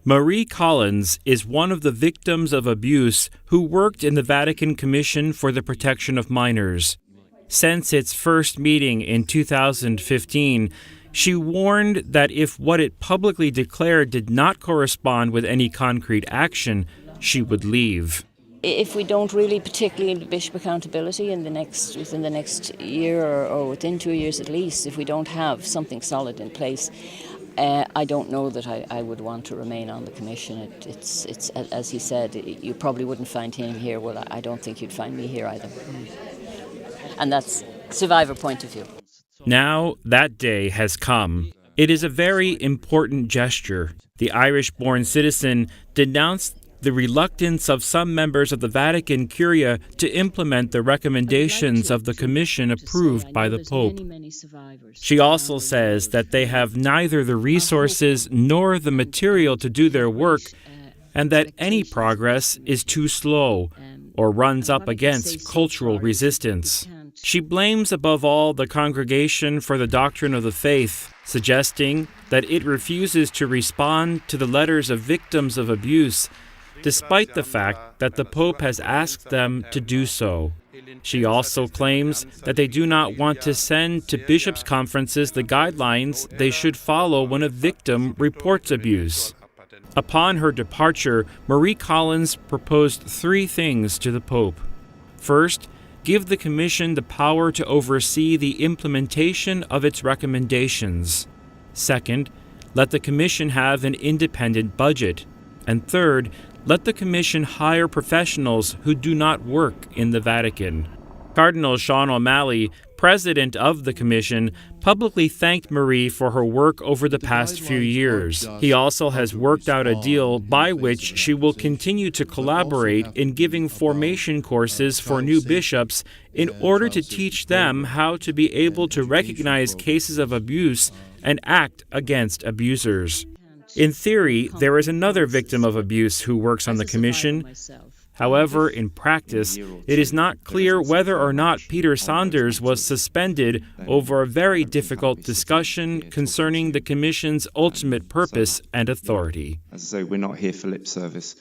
Marie Collins is one of the victims of abuse who worked in the Vatican Commission for the Protection of Minors. Since its first meeting in 2015, she warned that if what it publicly declared did not correspond with any concrete action, she would leave. If we don't really, particularly bishop accountability within the next year or within 2 years at least, if we don't have something solid in place, I don't know that I would want to remain on the commission. It's as he said, you probably wouldn't find him here. Well, I don't think you'd find me here either. And that's survivor point of view. Now that day has come. It is a very important gesture. The Irish-born citizen denounced the reluctance of some members of the Vatican Curia to implement the recommendations of the commission approved by the Pope. She also says that they have neither the resources nor the material to do their work, and that any progress is too slow or runs up against cultural resistance. She blames above all the Congregation for the Doctrine of the Faith, suggesting that it refuses to respond to the letters of victims of abuse, despite the fact that the Pope has asked them to do so. She also claims that they do not want to send to bishops' conferences the guidelines they should follow when a victim reports abuse. Upon her departure, Marie Collins proposed 3 things to the Pope. First, give the Commission the power to oversee the implementation of its recommendations. Second, let the Commission have an independent budget. And third, let the Commission hire professionals who do not work in the Vatican. Cardinal Sean O'Malley, president of the Commission, publicly thanked Marie for her work over the past few years. He also has worked out a deal by which she will continue to collaborate in giving formation courses for new bishops in order to teach them how to be able to recognize cases of abuse and act against abusers. In theory, there is another victim of abuse who works on the Commission. However, in practice, it is not clear whether or not Peter Saunders was suspended over a very difficult discussion concerning the Commission's ultimate purpose and authority. As I say, we're not here for lip service.